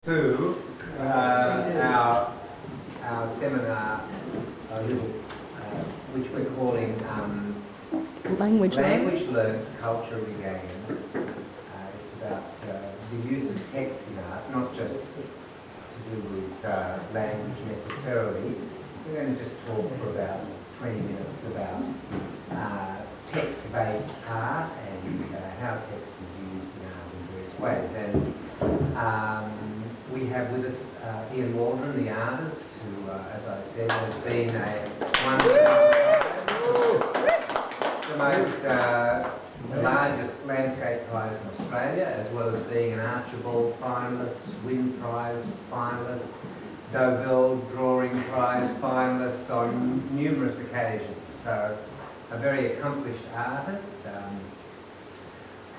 To our seminar, a little, which we're calling Language Learnt, Culture Regained. It's about the use of text in art, not just to do with language necessarily. We're going to just talk for about 20 minutes about text-based art and how text is used in art in various ways. And we have with us Ian Waldron, the artist, who, as I said, has been the largest landscape prize in Australia, as well as being an Archibald finalist, Wynne Prize finalist, Deauville Drawing Prize finalist on numerous occasions. So, a very accomplished artist,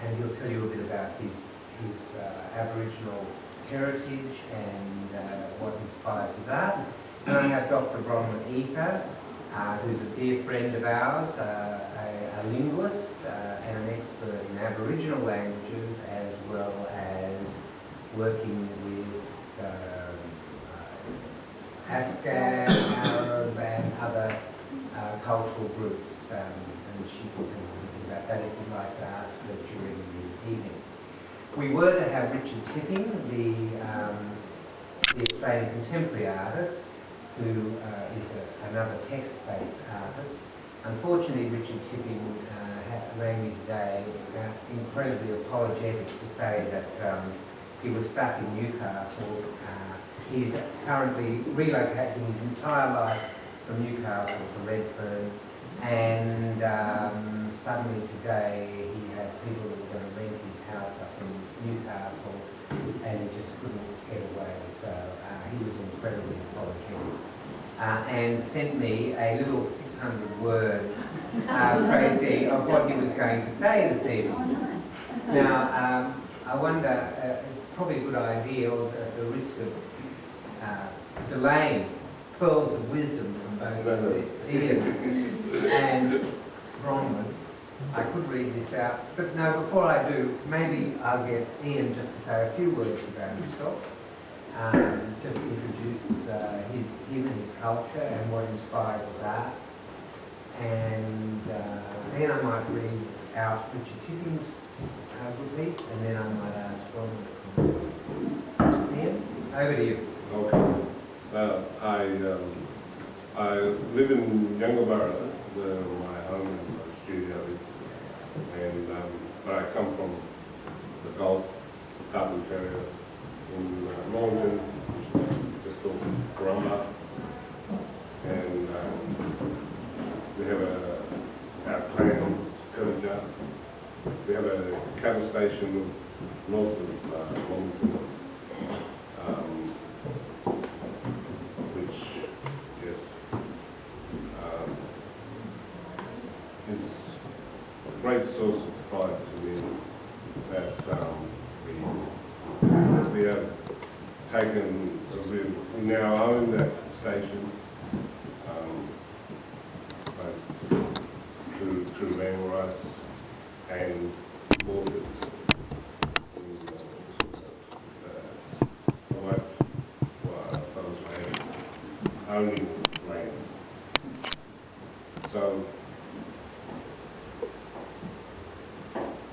and he'll tell you a bit about his Aboriginal heritage and what inspires his art. And I have Dr. Bronwyn Eather, who's a dear friend of ours, a linguist and an expert in Aboriginal languages, as well as working with Afghan, Arab and other cultural groups. And she can tell you anything about that if you'd like to ask her during the evening. We were to have Richard Tipping, the Australian contemporary artist, who is another text-based artist. Unfortunately, Richard Tipping rang me today incredibly apologetic to say that he was stuck in Newcastle. He's currently relocating his entire life from Newcastle to Redfern, and suddenly today he had people that were going to rent his house up in Newcastle, and he just couldn't get away. So he was incredibly apologetic, and sent me a little 600-word précis of what he was going to say this evening. Now, I wonder, it's probably a good idea, or at the risk of delaying pearls of wisdom from both Ian and Bronwyn, I could read this out, but no, before I do, maybe I'll get Ian just to say a few words about himself, just to introduce him and his culture and what inspires his art, and then I might read out Richard Tipping's good piece, and then I might ask Bronwyn. Ian, over to you. Okay. I live in Yungaburra, where my home and my studio is, and but I come from the Gulf, Southern Territory, in Mornington, just off Corumba, and we have our clan, Kurja. We have a cattle station north of Mornington. Is a great source of pride to me that we have taken, we now own that station through land rights and bought it in the wife fellows land, owning land. So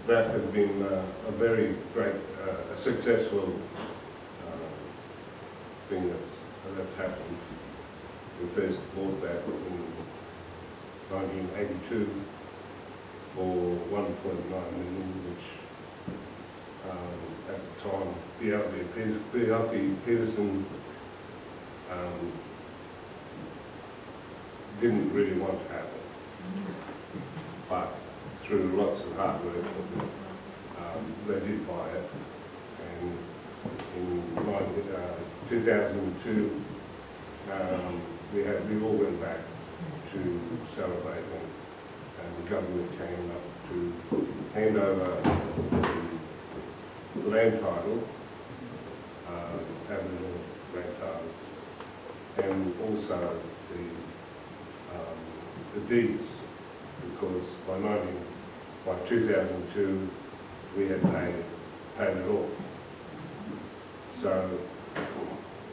that has been a very great, successful thing that's happened. We first bought that in 1982 for 1.9 million, which at the time, B.L.P. Peterson didn't really want to happen, but through lots of hard work, they did buy it, and in 2002 we all went back to celebrate, and the government came up to hand over the land title, Aboriginal land titles, and also the deeds, because by 2002 we had paid it all. So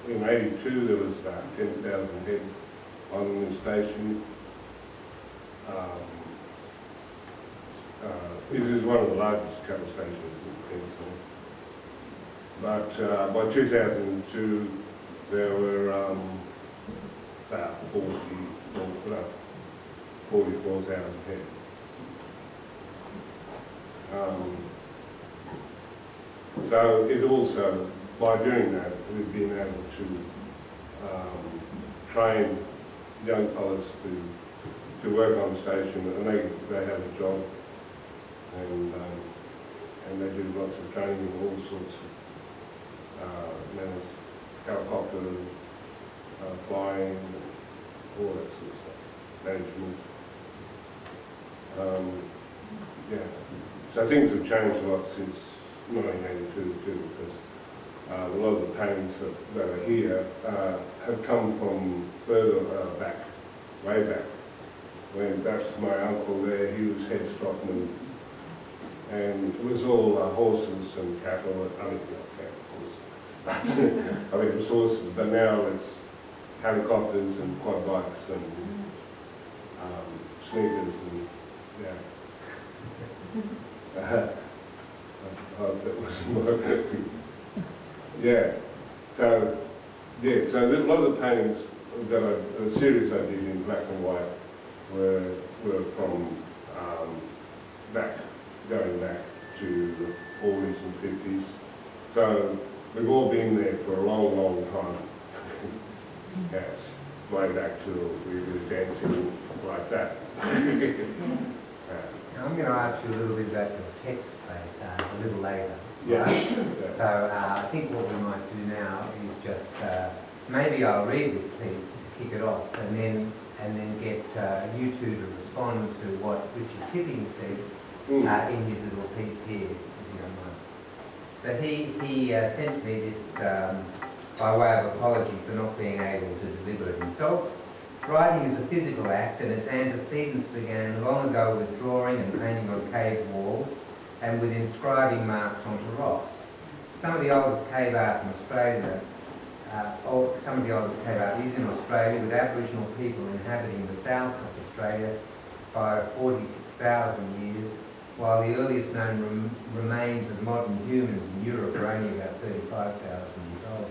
in '82 there was about 10,000 head on the station. It is one of the largest cattle stations in Queensland. But by 2002 there were about 44,000 head. So it also, by doing that, we've been able to train young fellas to work on the station, and they have a job, and they do lots of training in all sorts of helicopter flying, all that sort of stuff, management. Yeah, so things have changed a lot since 1982 too, because a lot of the paintings that are here have come from further back, way back. When that's my uncle there, he was head stockman, and it was all horses and cattle. I mean, not cattle, horses. I mean, it was horses, but now it's helicopters and quad bikes and sneakers and yeah. I hope that wasn't working. Yeah. So a lot of the paintings that the series I did in black and white were from going back to the 40s and 50s. So we've all been there for a long, long time. Yes, way back to we were dancing like that. Now I'm going to ask you a little bit about your text-based art a little later. Yeah. Right? Yeah. So I think what we might do now is just maybe I'll read this piece to kick it off, and then get you two to respond to what Richard Tipping said in his little piece here, if you don't mind. So he sent me this by way of apology for not being able to deliver it himself. Writing is a physical act, and its antecedents began long ago with drawing and painting on cave walls and with inscribing marks onto rocks. Some of the oldest cave art in Australia, is in Australia, with Aboriginal people inhabiting the south of Australia by 46,000 years, while the earliest known remains of modern humans in Europe are only about 35,000 years old.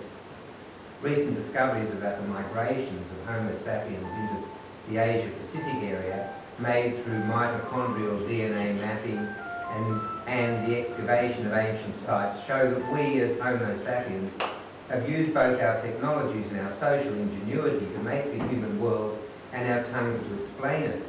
Recent discoveries about the migrations of Homo sapiens into the Asia-Pacific area, made through mitochondrial DNA mapping and the excavation of ancient sites, show that we as Homo sapiens have used both our technologies and our social ingenuity to make the human world and our tongues to explain it.